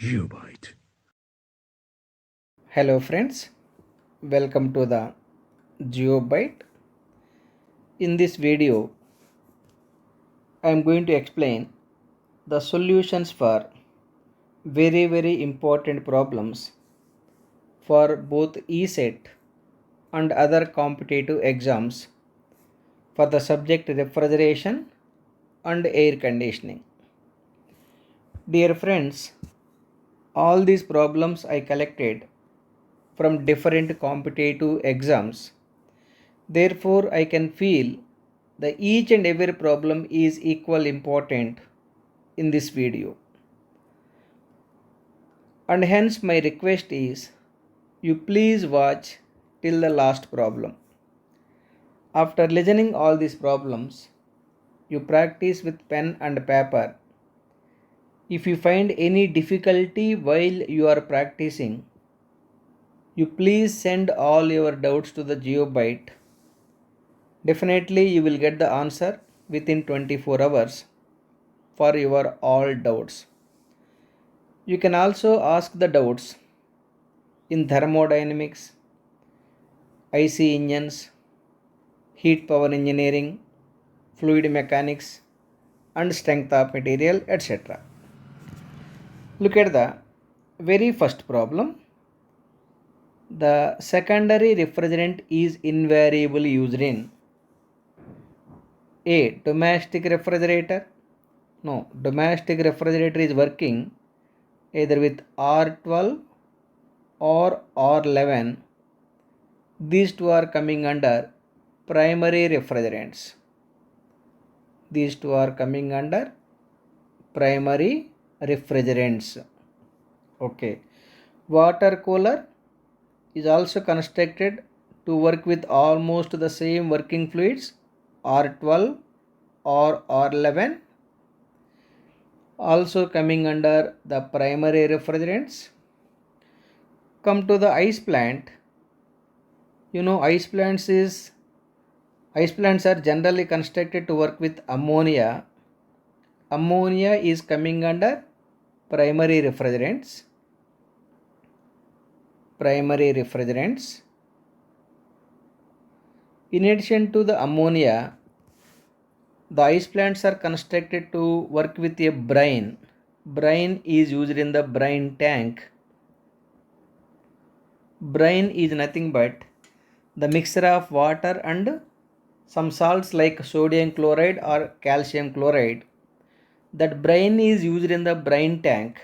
Geobyte. Hello friends, welcome to the Geobyte. In this video, I am going to explain the solutions for very important problems for both ESET and other competitive exams for the subject refrigeration and air conditioning. Dear friends, all these problems I collected from different competitive exams. Therefore, I can feel that each and every problem is equal important in this video. And hence my request is you please watch till the last problem. After listening all these problems, you practice with pen and paper. If you find any difficulty while you are practicing, you please send all your doubts to the Geobyte. Definitely you will get the answer within 24 hours for your all doubts. You can also ask the doubts in thermodynamics, IC engines, heat power engineering, fluid mechanics, and strength of material, etc. Look at the very first problem. The secondary refrigerant is invariably used in A. Domestic refrigerator. No, domestic refrigerator is working either with R12 or R11. These two are coming under primary refrigerants. These two are coming under primary refrigerants. Okay. Water cooler is also constructed to work with almost the same working fluids R12 or R11, also coming under the primary refrigerants. Come to the ice plant. Ice plants are generally constructed to work with ammonia. Ammonia is coming under primary refrigerants. Primary refrigerants. In addition to the ammonia, the ice plants are constructed to work with a brine. Brine is used in the brine tank. Brine is nothing but the mixture of water and some salts like sodium chloride or calcium chloride. That brine is used in the brine tank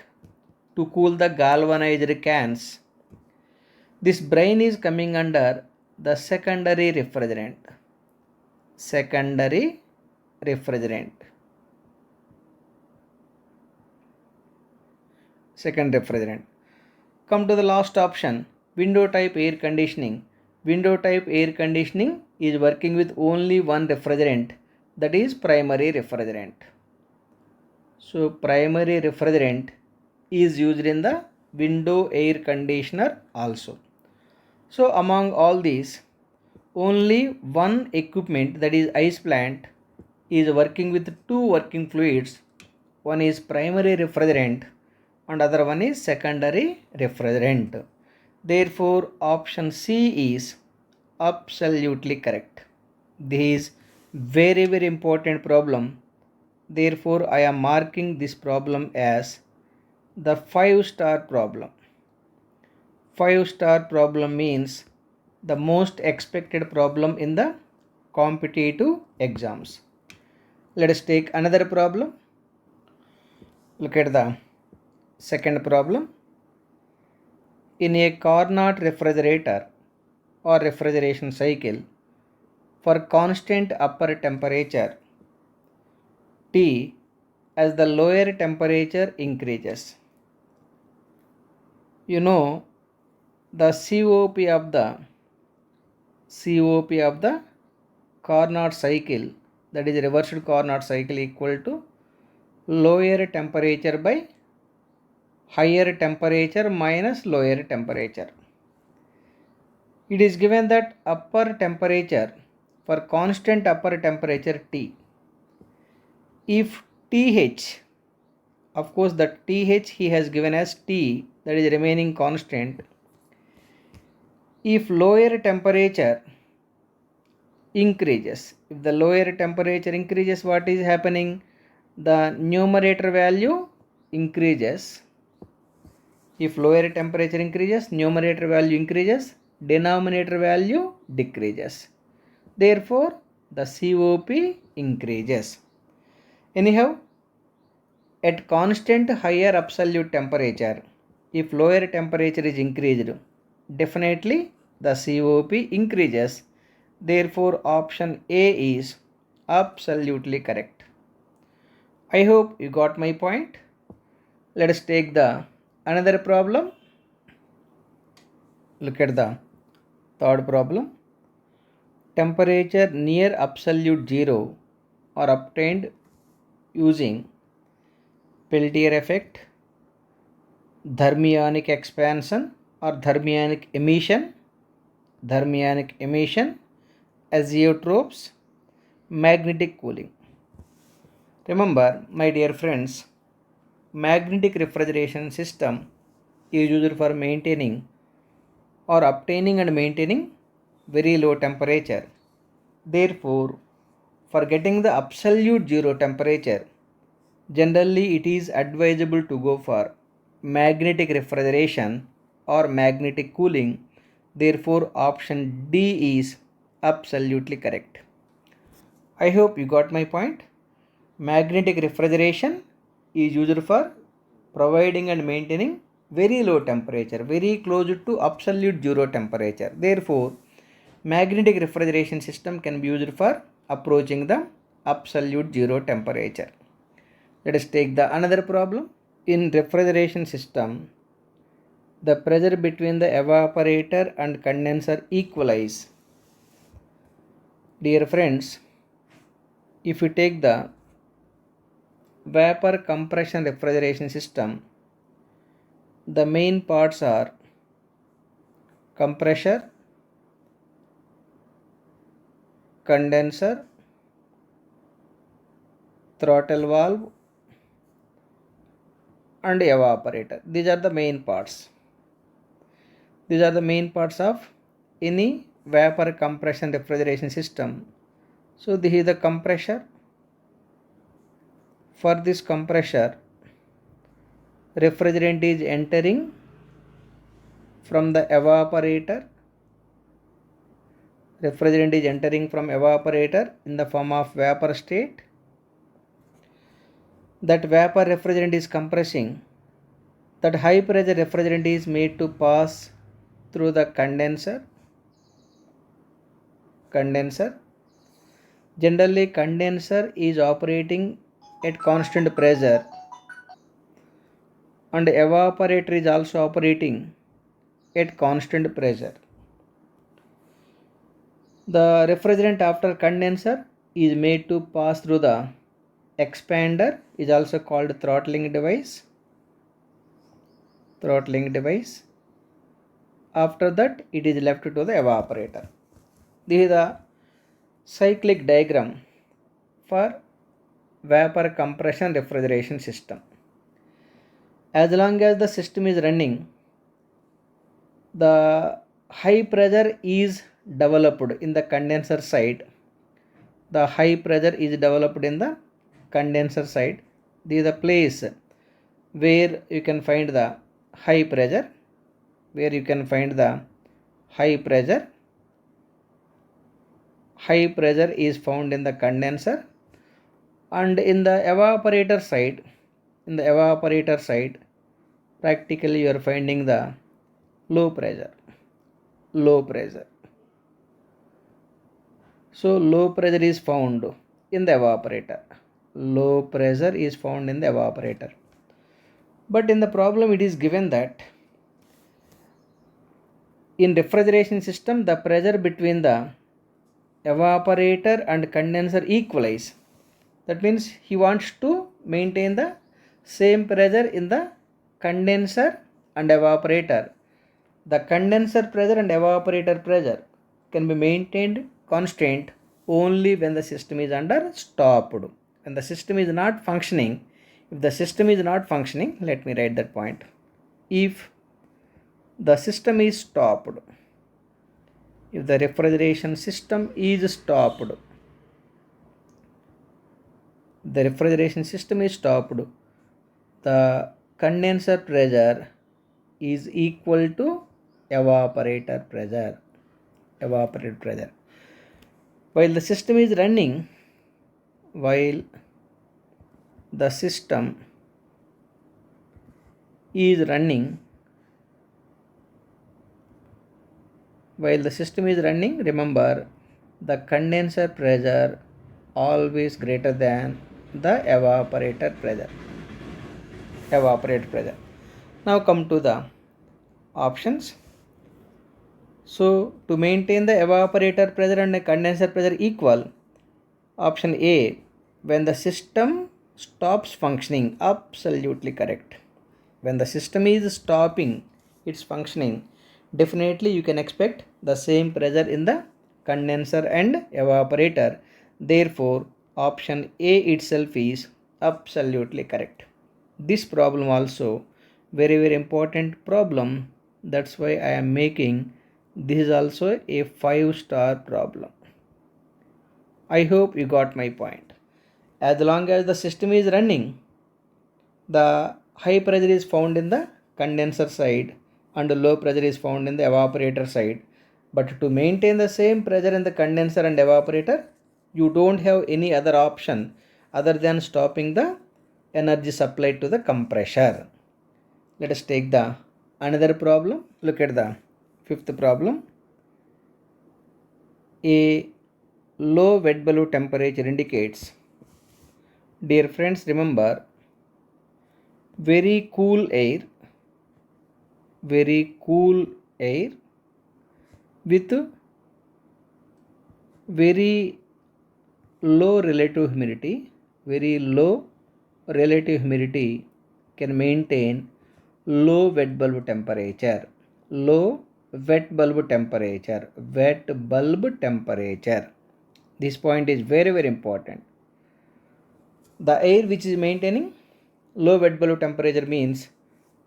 to cool the galvanized cans. This brine is coming under the secondary refrigerant. Secondary refrigerant. Second refrigerant. Come to the last option, window type air conditioning. Window type air conditioning is working with only one refrigerant, that is primary refrigerant. So primary refrigerant is used in the window air conditioner also. So among all these, only one equipment, that is ice plant, is working with two working fluids. One is primary refrigerant and other one is secondary refrigerant. Therefore option C is absolutely correct. This is very important problem. Therefore I am marking this problem as the 5-star problem. 5-star problem means the most expected problem in the competitive exams. Let us take another problem. Look at the second problem. In a Carnot refrigerator or refrigeration cycle, for constant upper temperature T, as the lower temperature increases, you know the COP of the Carnot cycle, that is reversed Carnot cycle, equal to lower temperature by higher temperature minus lower temperature. It is given that upper temperature, for constant upper temperature T, if TH Of course, the TH he has given as T, that is remaining constant. If lower temperature increases, if the lower temperature increases, what is happening? The numerator value increases. If lower temperature increases, numerator value increases, denominator value decreases. Therefore, the COP increases. Anyhow, at constant higher absolute temperature, if lower temperature is increased, definitely the COP increases. Therefore, option A is absolutely correct. I hope you got my point. Let us take the another problem. Look at the third problem. Temperature near absolute zero are obtained using Peltier effect, thermionic expansion or thermionic emission, azeotropes, magnetic cooling. Remember, my dear friends, magnetic refrigeration system is used for maintaining or obtaining and maintaining very low temperature. Therefore, for getting the absolute zero temperature, generally it is advisable to go for magnetic refrigeration or magnetic cooling. Therefore, option D is absolutely correct. I hope you got my point. Magnetic refrigeration is used for providing and maintaining very low temperature, very close to absolute zero temperature. Therefore, magnetic refrigeration system can be used for approaching the absolute zero temperature. Let us take the another problem. In refrigeration system, the pressure between the evaporator and condenser equalize. Dear friends, if you take the vapor compression refrigeration system, the main parts are compressor, condenser, throttle valve and evaporator. These are the main parts. These are the main parts of any vapor compression refrigeration system. So this is the compressor. For this compressor, refrigerant is entering from the evaporator. Refrigerant is entering from evaporator in the form of vapor state. That vapor refrigerant is compressing. That high pressure refrigerant is made to pass through the condenser. Generally, condenser is operating at constant pressure and evaporator is also operating at constant pressure. The refrigerant after condenser is made to pass through the expander, is also called throttling device. After that, it is left to the evaporator. This is the cyclic diagram for vapor compression refrigeration system. As long as the system is running, the high pressure is developed in the condenser side. The high pressure is developed in the condenser side. This is the place where you can find the high pressure. High pressure is found in the condenser, and in the evaporator side, practically you are finding the low pressure. So low pressure is found in the evaporator. But in the problem it is given that in refrigeration system the pressure between the evaporator and condenser equalize. That means he wants to maintain the same pressure in the condenser and evaporator. The condenser pressure and evaporator pressure can be maintained constant only when the system is under stopped. When the system is not functioning, If the system is not functioning, let me write that point. If the system is stopped, if the refrigeration system is stopped, the condenser pressure is equal to evaporator pressure. While the system is running, while the system is running, remember the condenser pressure always greater than the evaporator pressure. Now come to the options. So to maintain the evaporator pressure and the condenser pressure equal, option A, when the system stops functioning, absolutely correct. When the system is stopping its functioning, definitely you can expect the same pressure in the condenser and evaporator. Therefore, option A itself is absolutely correct. This problem also very important problem. That's why I am making this is also a 5-star problem. I hope you got my point. As long as the system is running, the high pressure is found in the condenser side and low pressure is found in the evaporator side. But to maintain the same pressure in the condenser and evaporator, you don't have any other option other than stopping the energy supplied to the compressor. Let us take the another problem. Look at the fifth problem. A low wet bulb temperature indicates, dear friends, remember, very cool air with very low relative humidity can maintain low wet bulb temperature. This point is very important. The air which is maintaining low wet bulb temperature means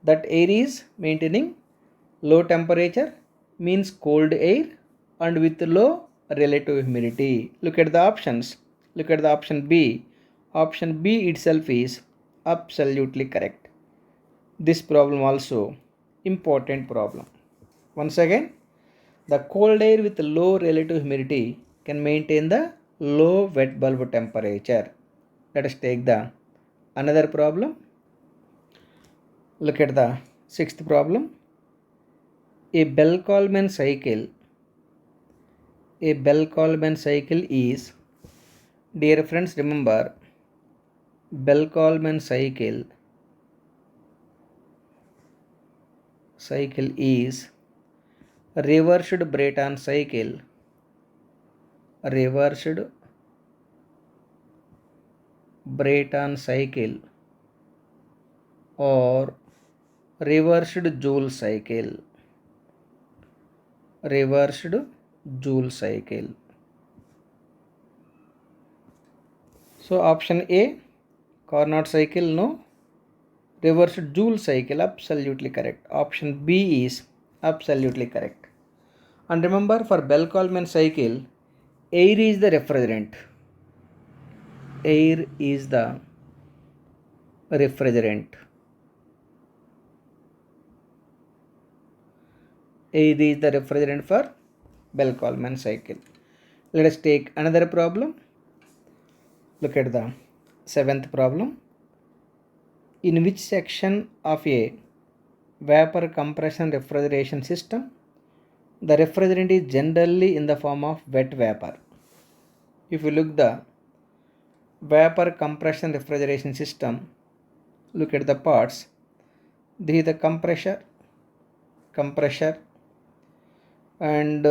that air is maintaining low temperature, means cold air and with low relative humidity. Look at the options. Look at the option B. Option B itself is absolutely correct. This problem also important problem. Once again, the cold air with low relative humidity can maintain the low wet bulb temperature. Let us take the another problem. Look at the sixth problem. A Bell-Coleman cycle is, dear friends, remember, Bell-Coleman cycle is reversed Brayton cycle. Or reversed Joule cycle. So option A, Carnot cycle, no. Reversed Joule cycle, absolutely correct. Option B is absolutely correct. And remember, for Bell-Coleman cycle, air is the refrigerant. Air is the refrigerant for Bell-Coleman cycle. Let us take another problem. Look at the seventh problem. In which section of a vapor compression refrigeration system the refrigerant is generally in the form of wet vapor? If you look the vapor compression refrigeration system, look at the parts. This is the compressor and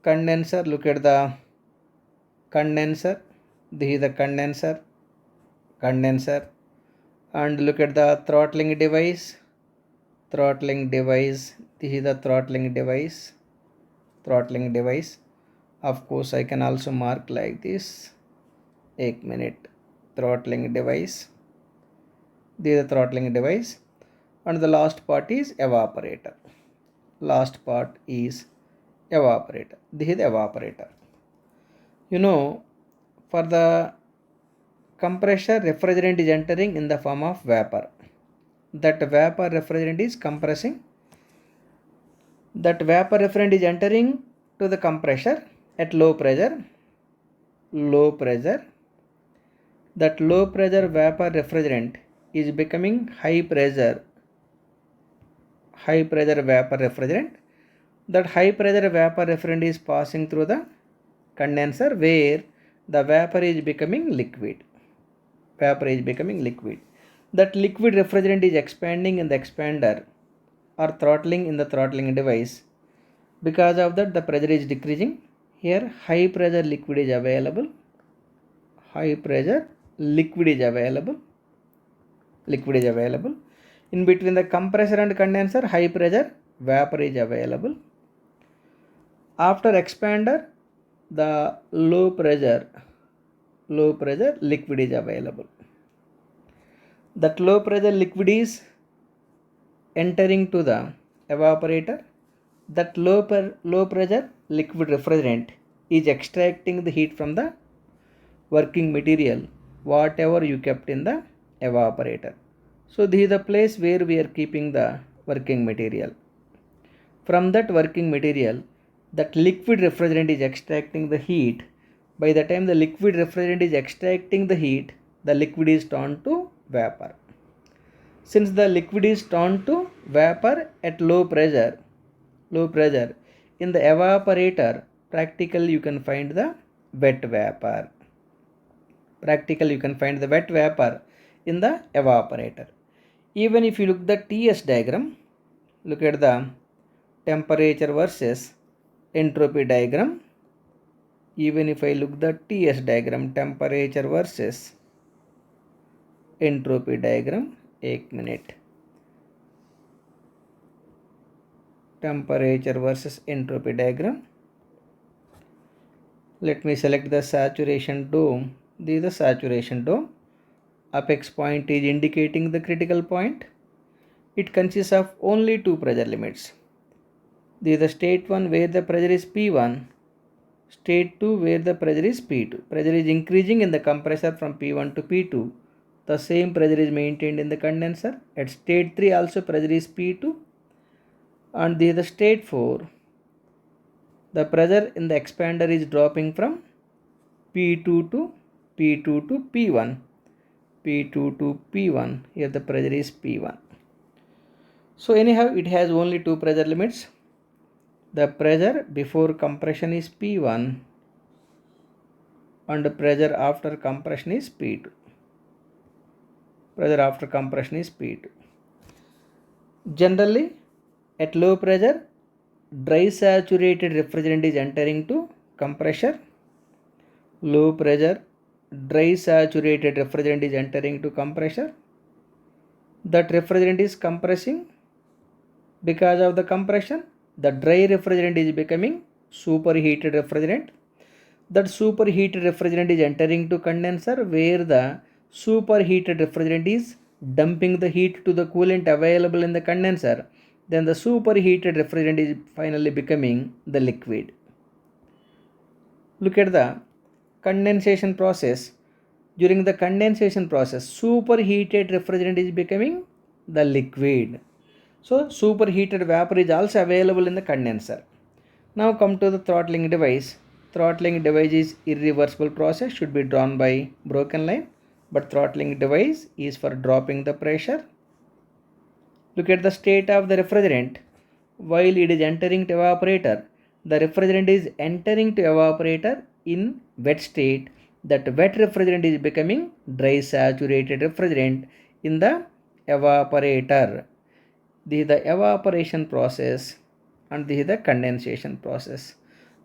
condenser. Look at the condenser. This is the condenser and look at the throttling device. This is the throttling device. Of course, I can also mark like this. 1 minute. Throttling device. This is the throttling device, and the last part is evaporator. Last part is evaporator. This is the evaporator. For the compressor, refrigerant is entering in the form of vapor. That vapor refrigerant is compressing. That vapor refrigerant is entering to the compressor at low pressure. That low pressure vapor refrigerant is becoming high pressure vapor refrigerant. That high pressure vapor refrigerant is passing through the condenser where the vapor is becoming liquid. That liquid refrigerant is expanding in the expander or throttling in the throttling device. Because of that, the pressure is decreasing. Here high pressure liquid is available. In between the compressor and condenser, high pressure vapor is available. After expander, the low pressure liquid is available. That low pressure liquid is entering to the evaporator. That low pressure liquid refrigerant is extracting the heat from the working material, whatever you kept in the evaporator. So this is the place where we are keeping the working material. From that working material, that liquid refrigerant is extracting the heat. By the time the liquid refrigerant is extracting the heat, the liquid is turned to vapor. Since the liquid is turned to vapor at low pressure, in the evaporator, practically you can find the wet vapor. In the evaporator. Even if you look at the TS diagram, look at the temperature versus entropy diagram. Even if I look at the TS diagram, temperature versus entropy diagram, 1 minute. Temperature versus entropy diagram. Let me select the saturation dome. This is the saturation dome. Apex point is indicating the critical point. It consists of only two pressure limits. This is the state 1 where the pressure is P1. State 2 where the pressure is P2. Pressure is increasing in the compressor from P1 to P2. The same pressure is maintained in the condenser. At state 3 also pressure is P2. And this is the state 4. The pressure in the expander is dropping from P2 to P1. Here the pressure is P1. So anyhow, it has only two pressure limits. The pressure before compression is P1 and the pressure after compression is P2. Generally, at low pressure, dry saturated refrigerant is entering to compressor. Low pressure, dry saturated refrigerant is entering to compressor. That refrigerant is compressing. Because of the compression, the dry refrigerant is becoming superheated refrigerant. That superheated refrigerant is entering to condenser where the superheated refrigerant is dumping the heat to the coolant available in the condenser. Then the superheated refrigerant is finally becoming the liquid. Look at the condensation process. During the condensation process, superheated refrigerant is becoming the liquid. So superheated vapor is also available in the condenser. Now come to the throttling device. Throttling device is irreversible process, should be drawn by broken line. But throttling device is for dropping the pressure. Look at the state of the refrigerant. While it is entering to evaporator, the refrigerant is entering to evaporator in wet state. That wet refrigerant is becoming dry saturated refrigerant in the evaporator. This is the evaporation process and this is the condensation process.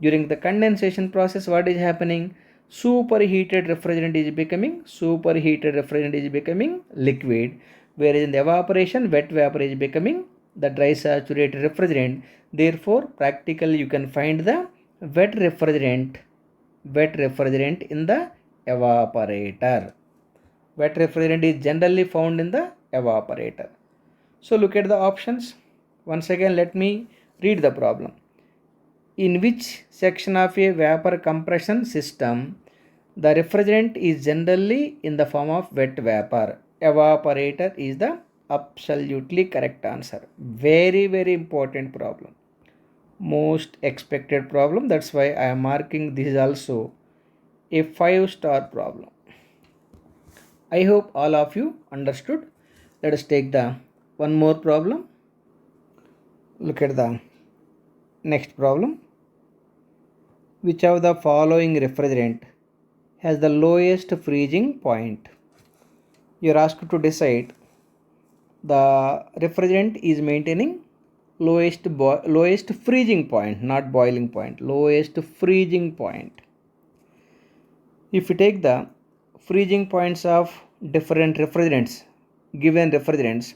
During the condensation process, what is happening? Superheated refrigerant is becoming liquid, whereas in the evaporation, wet vapor is becoming the dry saturated refrigerant. Therefore, practically you can find the wet refrigerant in the evaporator. Wet refrigerant is generally found in the evaporator. So look at the options. Once again, let me read the problem. In which section of a vapor compression system the refrigerant is generally in the form of wet vapor? Evaporator is the absolutely correct answer. Very, very important problem. Most expected problem. That's why I am marking this is also a 5-star problem. I hope all of you understood. Let us take the one more problem. Look at the next problem. Which of the following refrigerant has the lowest freezing point? You are asked to decide the refrigerant is maintaining lowest freezing point, not boiling point, lowest freezing point. If you take the freezing points of different refrigerants, given refrigerants,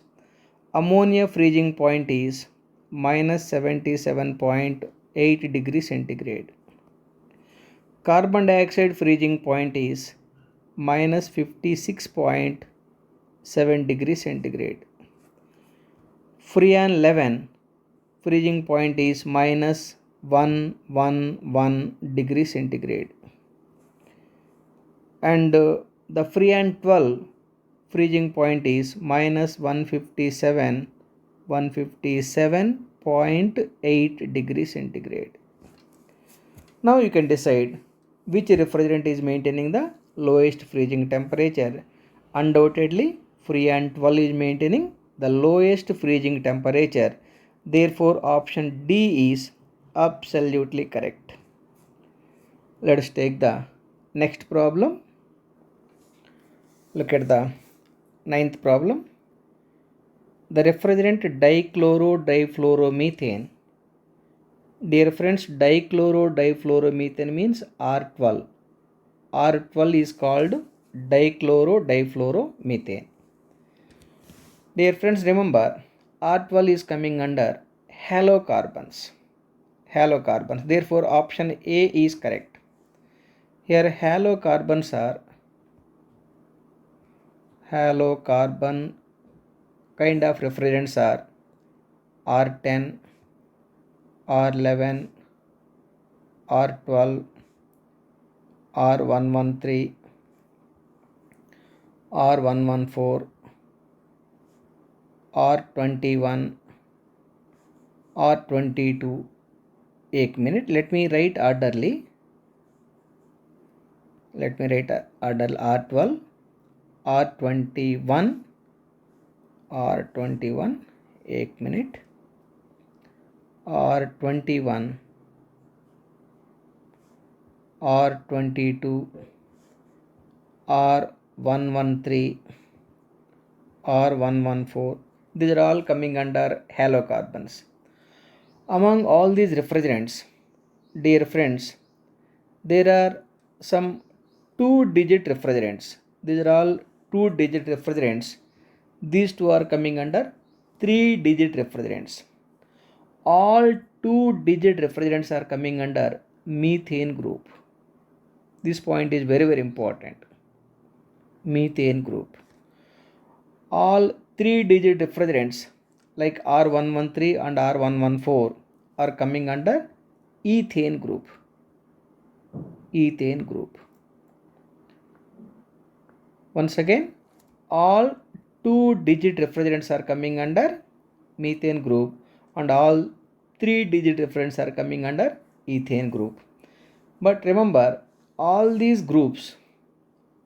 ammonia freezing point is minus 77.8 degrees centigrade. Carbon dioxide freezing point is minus 56.7 degrees centigrade. Freon 11 freezing point is minus 111 degrees centigrade. And the Freon 12 freezing point is minus 157.8 degrees centigrade. Now you can decide which refrigerant is maintaining the lowest freezing temperature. Undoubtedly, Freon 12 is maintaining the lowest freezing temperature. Therefore, option D is absolutely correct. Let us take the next problem. Look at the 9th problem. The refrigerant dichloro-difluoromethane. Dear friends, dichloro-difluoromethane means R12. R12 is called dichloro-difluoromethane. Dear friends, remember R12 is coming under halocarbons. Halocarbons. Therefore, option A is correct. Here halocarbons are halocarbon kind of refrigerants are R10, R11, R12, R113, R114, R21, R22. एक minute, let me write orderly. Let me write order R12, R21, R21. एक minute. R21, R22, R113, R114. These are all coming under halocarbons. Among all these refrigerants, dear friends, there are some 2-digit refrigerants. These are all 2-digit refrigerants. These two are coming under 3-digit refrigerants. All 2-digit refrigerants are coming under methane group. This point is very, very important. Methane group. All 3-digit refrigerants like R113 and R114 are coming under ethane group. Ethane group. Once again, all 2-digit refrigerants are coming under methane group and all 3-digit refrigerants are coming under ethane group. But remember, all these groups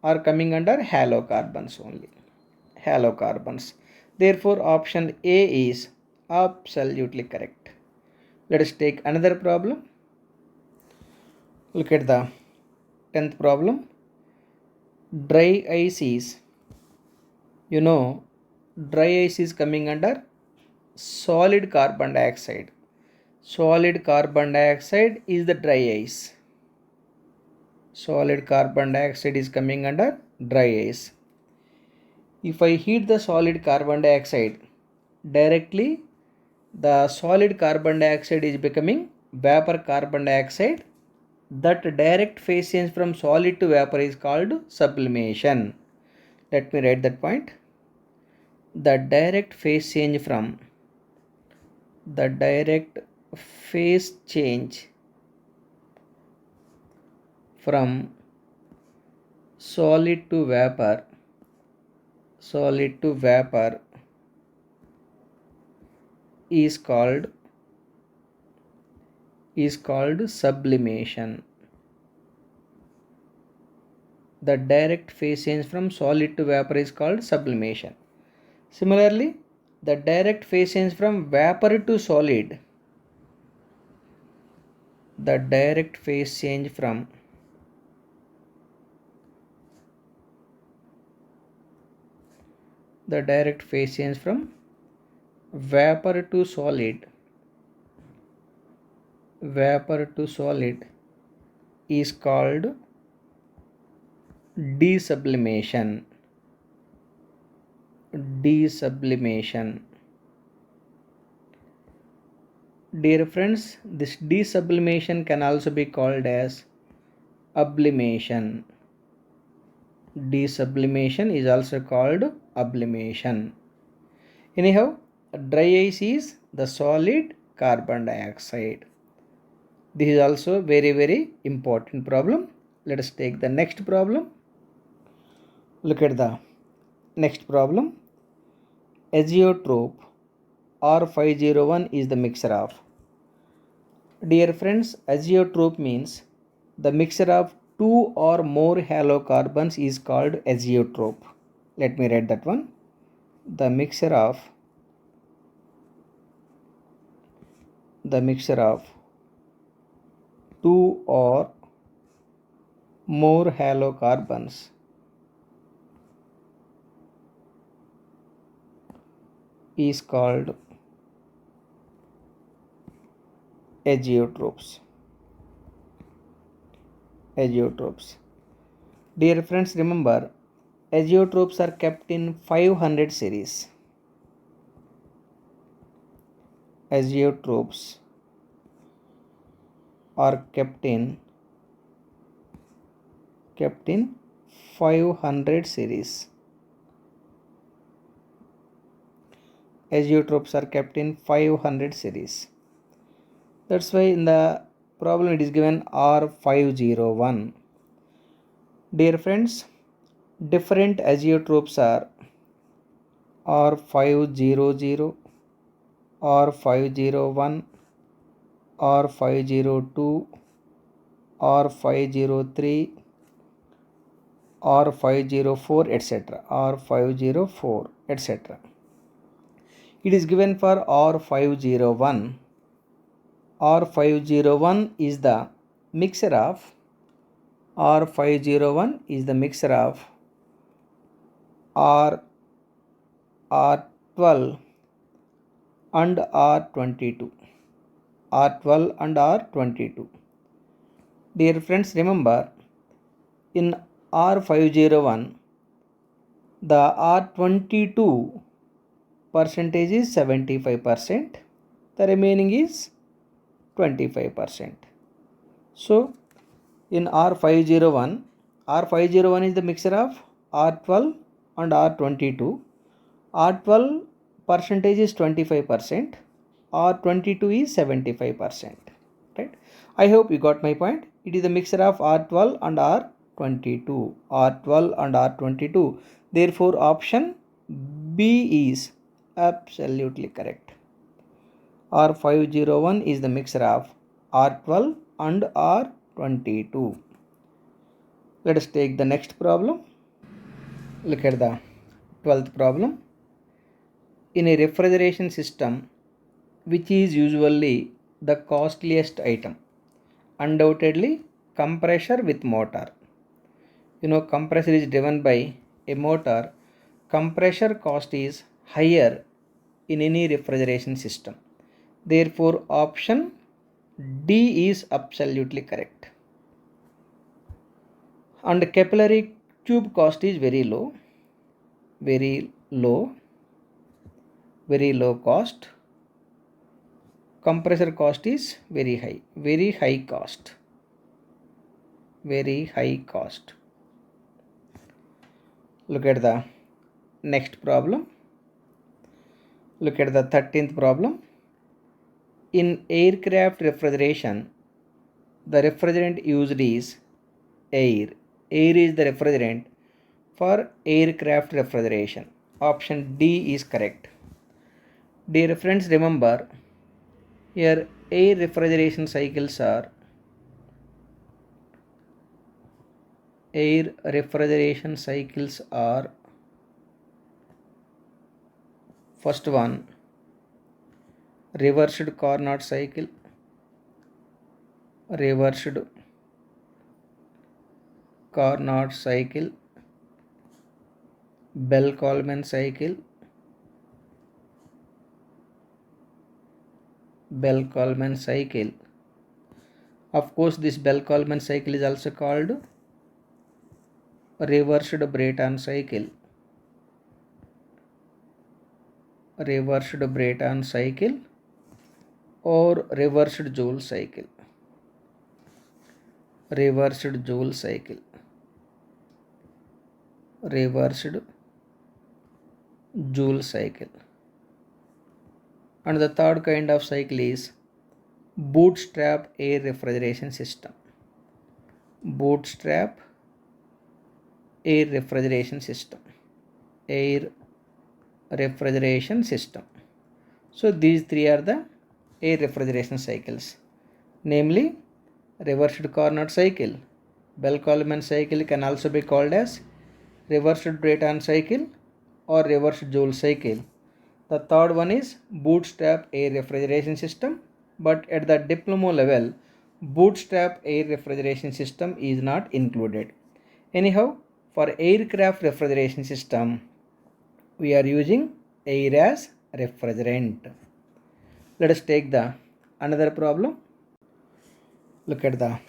are coming under halocarbons only. Halocarbons. Therefore, option A is absolutely correct. Let us take another problem. Look at the 10th problem. Dry ice is, dry ice is coming under solid carbon dioxide. Solid carbon dioxide is the dry ice. Solid carbon dioxide is coming under dry ice. If I heat the solid carbon dioxide, directly the solid carbon dioxide is becoming vapor carbon dioxide. That direct phase change from solid to vapor is called sublimation. Let me write that point. the direct phase change from the direct phase change from solid to vapor is called sublimation. The direct phase change from solid to vapor is called sublimation. Similarly, the direct phase change from vapor to solid, the direct phase change from vapor to solid is called desublimation. Dear friends, this desublimation can also be called as sublimation. Desublimation is also called sublimation. Anyhow, dry ice is the solid carbon dioxide. This is also very important problem. Let us take the next problem. Look at the next problem. Azeotrope R501 is the mixture of. Dear friends, azeotrope means the mixture of two or more halocarbons is called azeotrope. Let me write that one. The mixture of two or more halocarbons is called azeotropes. Dear friends, remember, azeotropes are kept in 500 series. Azeotropes are kept in 500 series. Azeotropes are kept in 500 series. That's why in the problem it is given R501. Dear friends, different azeotropes are R500, R501, R502, R503, R504, etc. R504, etc. It is given for R501. R501 is the mixture of R501 is the mixture of R12 and R22. R12 and R22. Dear friends, remember, in R501 the R22 percentage is 75%, the remaining is 25%. So in R501 is the mixture of R12 and R22. R12 percentage is 25%, R22 is 75%. Right? I hope you got my point. It is a mixture of R12 and R22. R12 and R22. Therefore, option B is absolutely correct. R501 is the mixture of R12 and R22. Let us take the next problem. Look at the 12th problem. In a refrigeration system, which is usually the costliest item, undoubtedly compressor with motor. Compressor is driven by a motor. Compressor cost is higher in any refrigeration system. Therefore, option D is absolutely correct. And capillary tube cost is very low cost. Compressor cost is very high cost. Look at the next problem. Look at the 13th problem. In aircraft refrigeration, the refrigerant used is air. Air is the refrigerant for aircraft refrigeration. Option D is correct. Dear friends, remember here air refrigeration cycles are first one reversed Carnot cycle, Bell-Coleman cycle, Of course, this Bell-Coleman cycle is also called reversed Brayton cycle, or reversed Joule cycle. And the third kind of cycle is bootstrap air refrigeration system. So these three are the air refrigeration cycles, namely reversed Carnot cycle. Bell-Coleman cycle can also be called as reversed Brayton cycle or reversed Joule cycle. The third one is bootstrap air refrigeration system, but at the diploma level, bootstrap air refrigeration system is not included. Anyhow, for aircraft refrigeration system, we are using air as refrigerant. Let us take the another problem. Look at the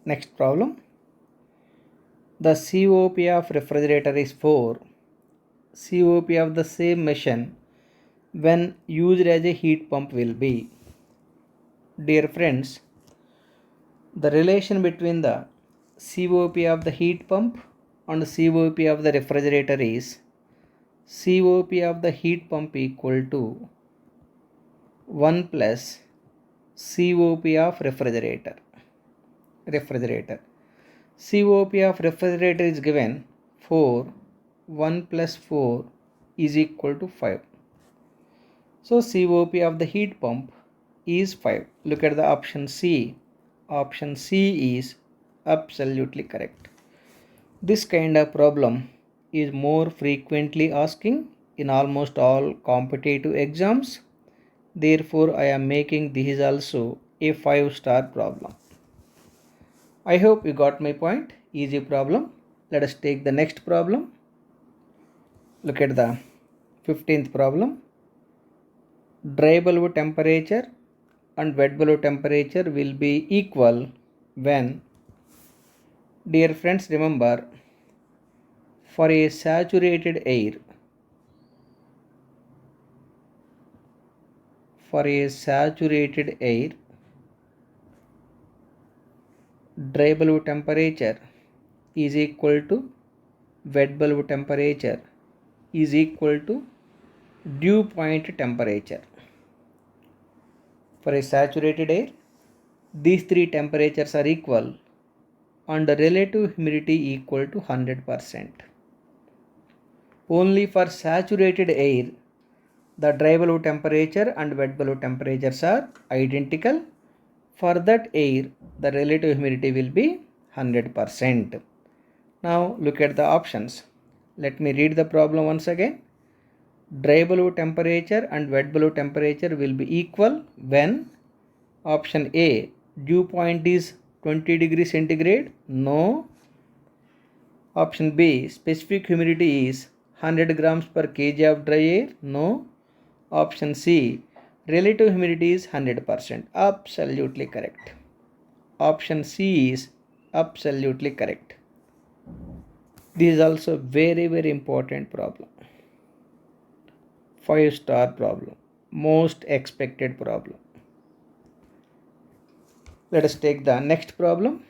next problem. The COP of refrigerator is 4. COP of the same machine when used as a heat pump will be. Dear friends, the relation between the COP of the heat pump and COP of the refrigerator is COP of the heat pump equal to 1 plus COP of refrigerator. COP of refrigerator is given 4. 1 plus 4 is equal to 5. So COP of the heat pump is 5. Look at the option C. Option C is absolutely correct. This kind of problem is more frequently asking in almost all competitive exams. Therefore, I am making this also a 5-star problem. I hope you got my point. Easy problem. Let us take the next problem. Look at the 15th problem. Dry bulb temperature and wet bulb temperature will be equal when, dear friends, remember, for a saturated air, dry bulb temperature is equal to wet bulb temperature is equal to dew point temperature. For a saturated air, these three temperatures are equal and the relative humidity equal to 100%. Only for saturated air, the dry bulb temperature and wet bulb temperatures are identical. For that air, the relative humidity will be 100%. Now look at the options. Let me read the problem once again. Dry bulb temperature and wet bulb temperature will be equal when option A, dew point is 20 degrees centigrade. No. Option B, specific humidity is 100 grams per kg of dry air. No. Option C, relative humidity is 100%. Absolutely correct. Option C is absolutely correct. This is also very important problem. 5-star problem. Most expected problem. Let us take the next problem.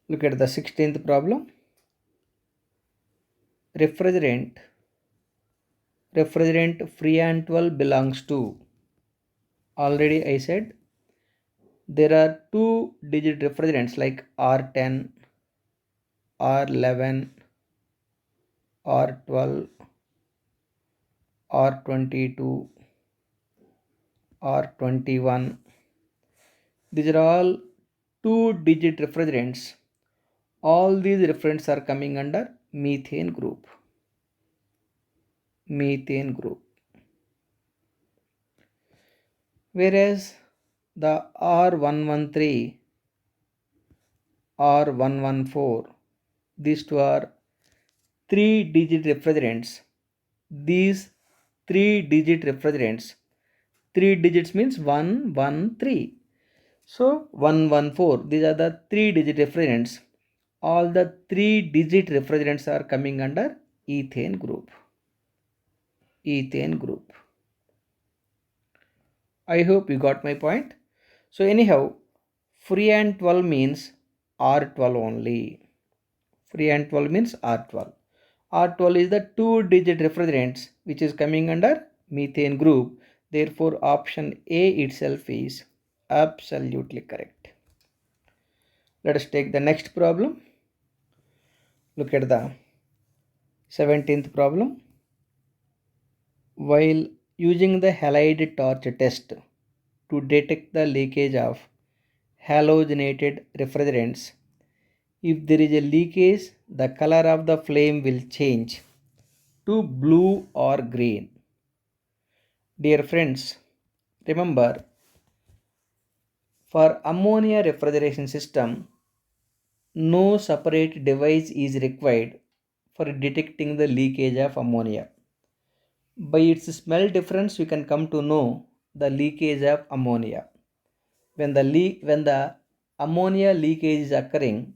Look at the 16th problem. Refrigerant refrigerant Freon-12 belongs to? Already I said there are two digit refrigerants like R10, R11, R12, R22, R21. These are all two digit refrigerants. All these refrigerants are coming under methane group. Methane group. Whereas the R113, R114, these two are three digit refrigerants. These three digit refrigerants, three digits means 113. So 114, these are the three digit refrigerants. All the three digit refrigerants are coming under ethane group. Ethane group. I hope you got my point. So anyhow, Freon 12 means R12 only. Freon 12 means R12. R12 is the two digit refrigerants which is coming under methane group. Therefore option A itself is absolutely correct. Let us take the next problem. Look at the 17th problem. While using the halide torch test to detect the leakage of halogenated refrigerants, if there is a leakage, the color of the flame will change to blue or green. Dear friends, remember, for ammonia refrigeration system, no separate device is required for detecting the leakage of ammonia. By its smell difference, you can come to know the leakage of ammonia. When the ammonia leakage is occurring,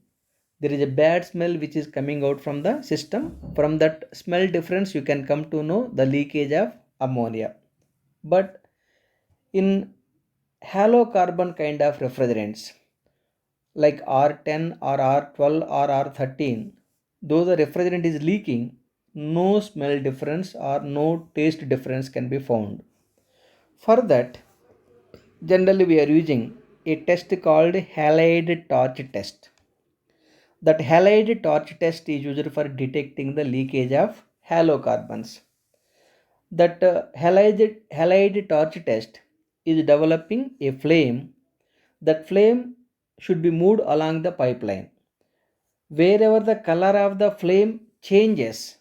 there is a bad smell which is coming out from the system. From that smell difference, you can come to know the leakage of ammonia. But in halocarbon kind of refrigerants like R10 or R12 or R13, though the refrigerant is leaking, no smell difference or no taste difference can be found. For that, generally we are using a test called halide torch test. That halide torch test is used for detecting the leakage of halocarbons. That halide torch test is developing a flame. That flame should be moved along the pipeline. Wherever the color of the flame changes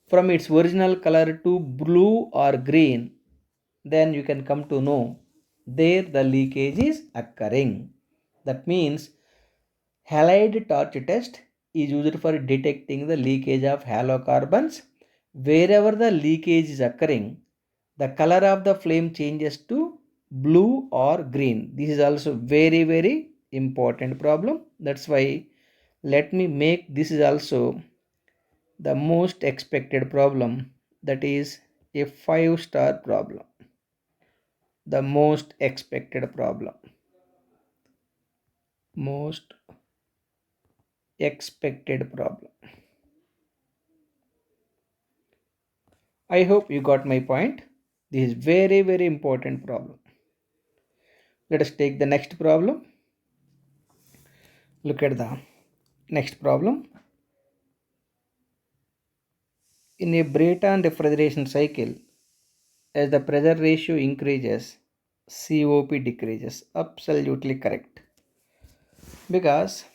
from its original color to blue or green, then you can come to know there the leakage is occurring. That means halide torch test is used for detecting the leakage of halocarbons. Wherever the leakage is occurring, the color of the flame changes to blue or green. This is also very important problem. That's why let me make this is also the most expected problem, that is a 5-star problem. The most expected problem. Most expected problem. I hope you got my point. This is very important problem. Let us take the next problem. Look at the next problem. In a Brayton refrigeration cycle, as the pressure ratio increases, COP decreases. Absolutely correct. Because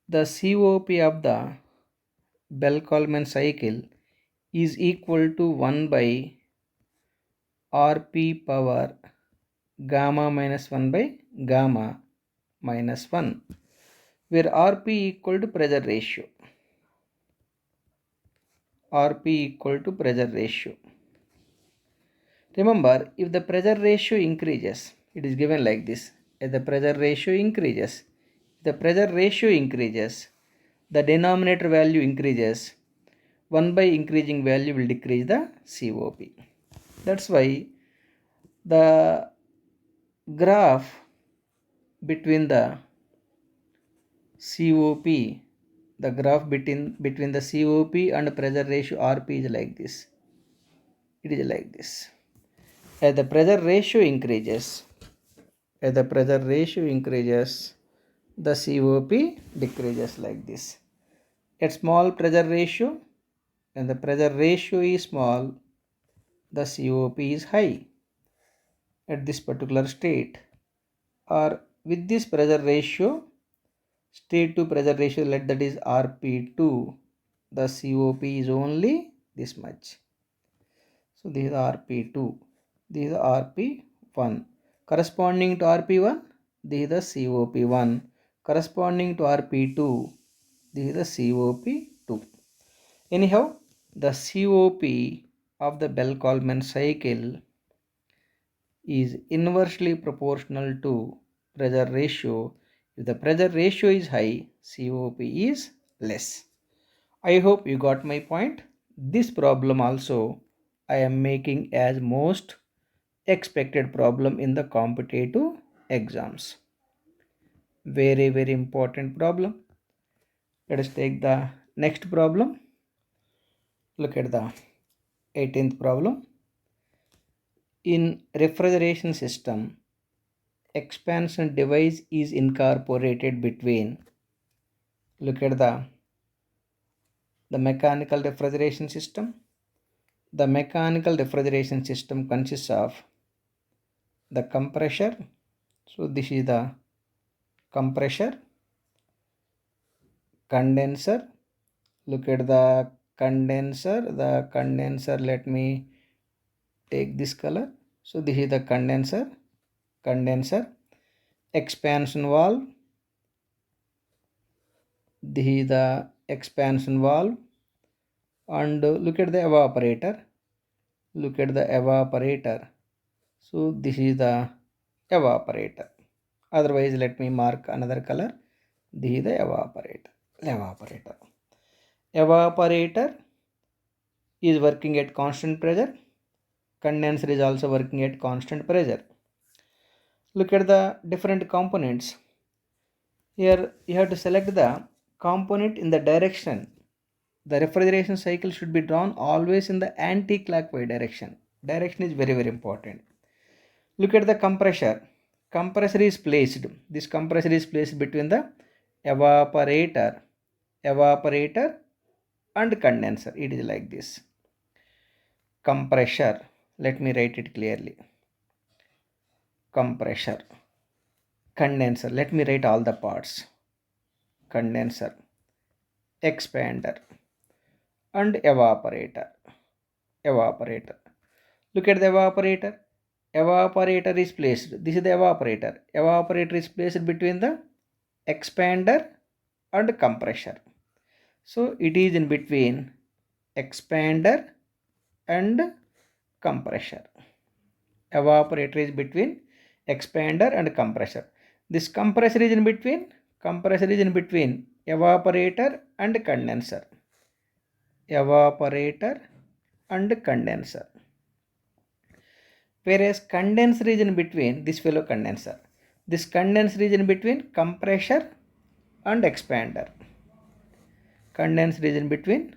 the COP of the Bell-Coleman cycle is equal to 1 by Rp power gamma minus 1 by gamma minus 1, where Rp equal to pressure ratio. Rp equal to pressure ratio. Remember, if the pressure ratio increases, it is given like this. If the pressure ratio increases, the denominator value increases, 1 by increasing value will decrease the COP. That's why the graph between the COP, the graph between the COP and pressure ratio Rp is like this. It is like this. As the pressure ratio increases, the COP decreases like this. At small pressure ratio, when the pressure ratio is small, the COP is high at this particular state. Or with this pressure ratio, state to pressure ratio, let that is RP2, the COP is only this much. So this is RP2, this is RP1. Corresponding to RP1, this is the COP1. Corresponding to RP2, this is the COP2. Anyhow, the COP of the Bell-Coleman cycle is inversely proportional to pressure ratio. If the pressure ratio is high, COP is less. I hope you got my point. This problem also I am making as most expected problem in the competitive exams. Very, very important problem. Let us take the next problem. Look at the 18th problem. In refrigeration system, expansion device is incorporated between, look at the mechanical refrigeration system. The mechanical refrigeration system consists of the compressor. So this is the compressor, condenser. Look at the condenser, let me take this color. So this is the condenser, expansion valve. This is the expansion valve. And look at the evaporator. So this is the evaporator. Otherwise, let me mark another color. This is the evaporator is working at constant pressure. Condenser is also working at constant pressure. Look at the different components. Here you have to select the component in the direction. The refrigeration cycle should be drawn always in the anti-clockwise direction. Direction is very, very important. Look at the compressor. This compressor is placed between the evaporator and condenser. It is like this. Compressor. Let me write it clearly. Compressor. Condenser. Let me write all the parts. Condenser, expander, and evaporator. Look at the evaporator. Evaporator is placed. This is the evaporator. Evaporator is placed between the expander and compressor. So it is in between expander and compressor. Evaporator is between expander and compressor. This compressor is in between evaporator and condenser. Whereas condenser is in between this fellow condenser. This condenser is in between compressor and expander. Condenser is in between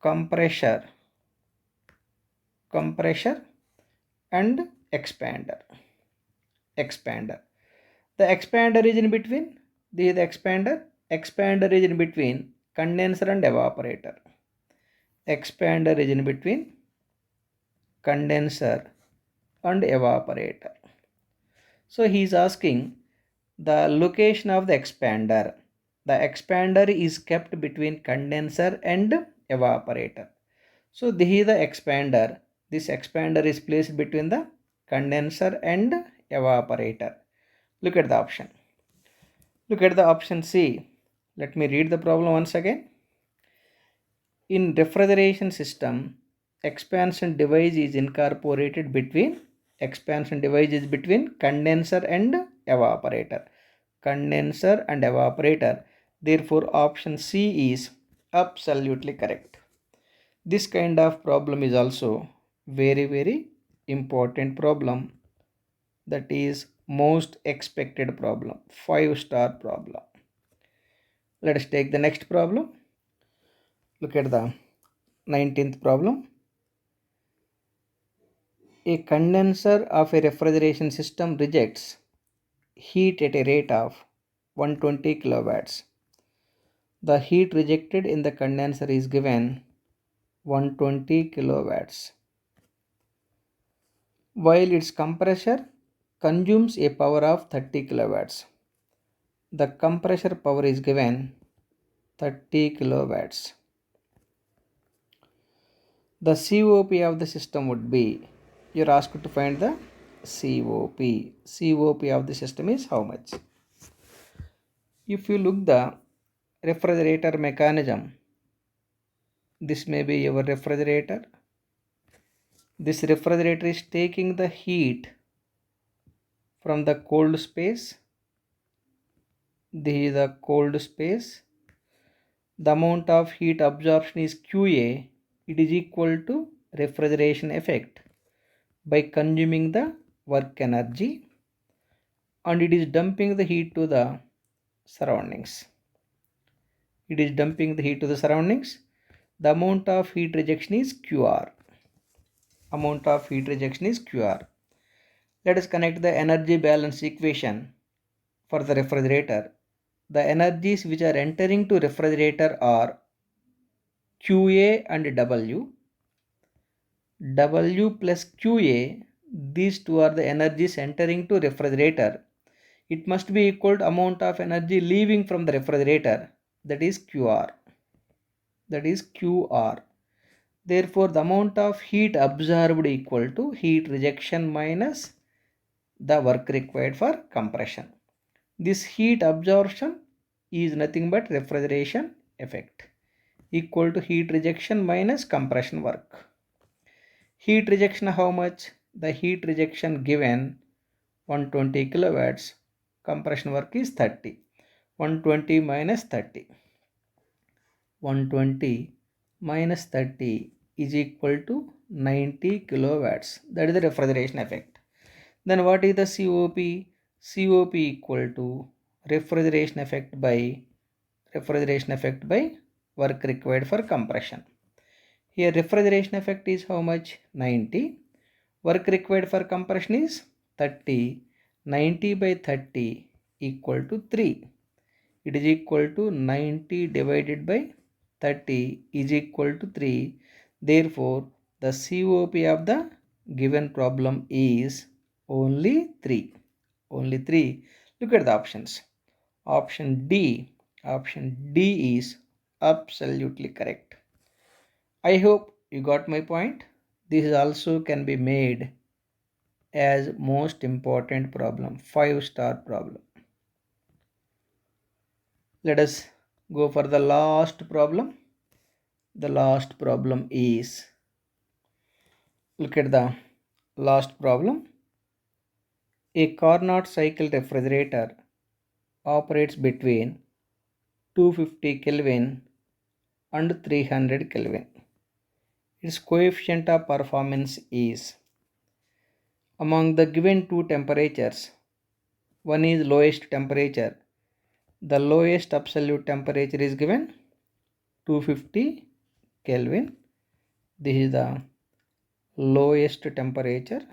compressor and expander. The expander is in between. This is the expander. Expander is in between condenser and evaporator. Expander is in between condenser and evaporator. So he is asking the location of the expander. The expander is kept between condenser and evaporator. So this is the expander. This expander is placed between the condenser and evaporator. Look at the option. Look at the option C. Let me read the problem once again. In refrigeration system, expansion device is incorporated between condenser and evaporator. Therefore, option C is absolutely correct. This kind of problem is also very, very important problem. That is most expected problem, 5-star problem. Let us take the next problem. Look at the 19th problem. A condenser of a refrigeration system rejects heat at a rate of 120 kilowatts. The heat rejected in the condenser is given 120 kilowatts, while its compressor consumes a power of 30 kilowatts. The compressor power is given 30 kilowatts. The COP of the system would be, you're asked to find the COP. COP of the system is how much? If you look the refrigerator mechanism, this may be your refrigerator. This refrigerator is taking the heat from the cold space. This is the cold space. The amount of heat absorption is QA. It is equal to refrigeration effect by consuming the work energy, and it is dumping the heat to the surroundings. It is dumping the heat to the surroundings. The amount of heat rejection is QR. Amount of heat rejection is QR. Let us connect the energy balance equation for the refrigerator. The energies which are entering to refrigerator are QA and W. W plus QA, these two are the energies entering to refrigerator. It must be equal to amount of energy leaving from the refrigerator, that is QR. That is QR. Therefore, the amount of heat absorbed equal to heat rejection minus the work required for compression. This heat absorption is nothing but refrigeration effect equal to heat rejection minus compression work. Heat rejection how much? The heat rejection given 120 kilowatts. Compression work is 30. 120 minus 30. 120 minus 30 is equal to 90 kilowatts. That is the refrigeration effect. Then what is the COP? COP equal to refrigeration effect by work required for compression. Here refrigeration effect is how much? 90. Work required for compression is 30. 90 by 30 equal to 3. It is equal to 90 divided by 30 is equal to 3. Therefore, the COP of the given problem is only 3. Only 3. Look at the options. Option D is absolutely correct. I hope you got my point. This also can be made as most important problem, 5-star problem. Let us go for the last problem. The last problem is, look at the last problem. A Carnot cycle refrigerator operates between 250 Kelvin and 300 Kelvin. Its coefficient of performance is, among the given two temperatures, one is lowest temperature. The lowest absolute temperature is given 250 Kelvin. This is the lowest temperature.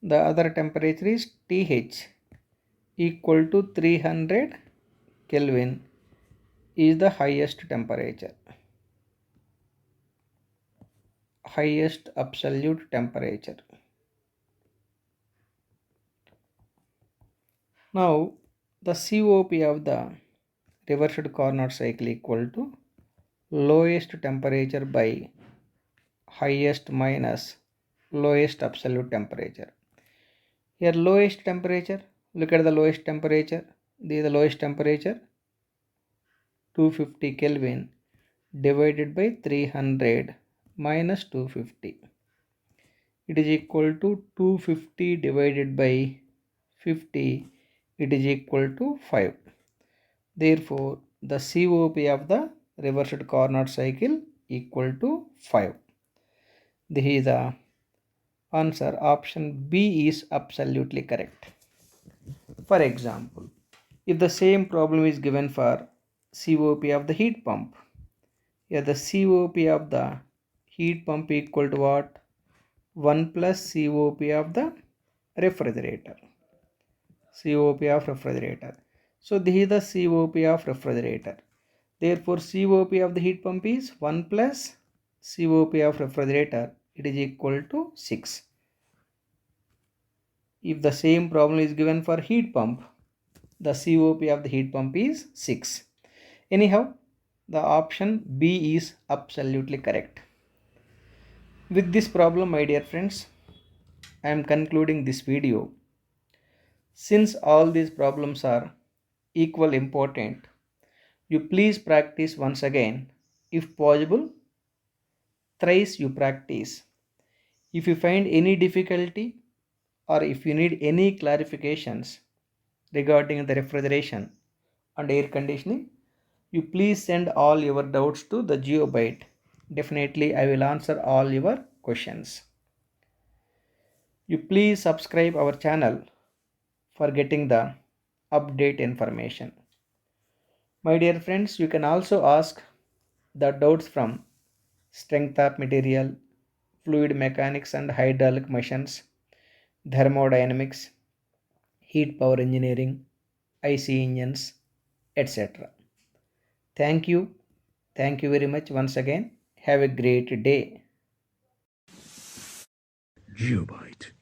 The other temperature is TH equal to 300 Kelvin is the highest temperature. Highest absolute temperature. Now the COP of the reversed Carnot cycle equal to lowest temperature by highest minus lowest absolute temperature. Here lowest temperature, look at the lowest temperature. This is the lowest temperature, 250 Kelvin divided by 300 minus 250. It is equal to 250 divided by 50. It is equal to 5. Therefore, the COP of the reversed Carnot cycle equal to 5. This is the answer. Option B is absolutely correct. For example, if the same problem is given for COP of the heat pump. Here the COP of the heat pump equal to what? 1 plus COP of the refrigerator. COP of refrigerator. So this is the COP of refrigerator. Therefore COP of the heat pump is 1 plus COP of refrigerator. It is equal to 6. If the same problem is given for heat pump, the COP of the heat pump is 6. Anyhow, the option B is absolutely correct. With this problem, my dear friends, I am concluding this video. Since all these problems are equal important, you please practice once again. If possible, thrice you practice. If you find any difficulty or if you need any clarifications regarding the refrigeration and air conditioning, you please send all your doubts to the GeoByte. Definitely I will answer all your questions. You please subscribe our channel for getting the update information. My dear friends, you can also ask the doubts from strength of material, fluid mechanics and hydraulic machines, thermodynamics, heat power engineering, IC engines, etc. Thank you. Thank you very much once again. Have a great day. GeoByte.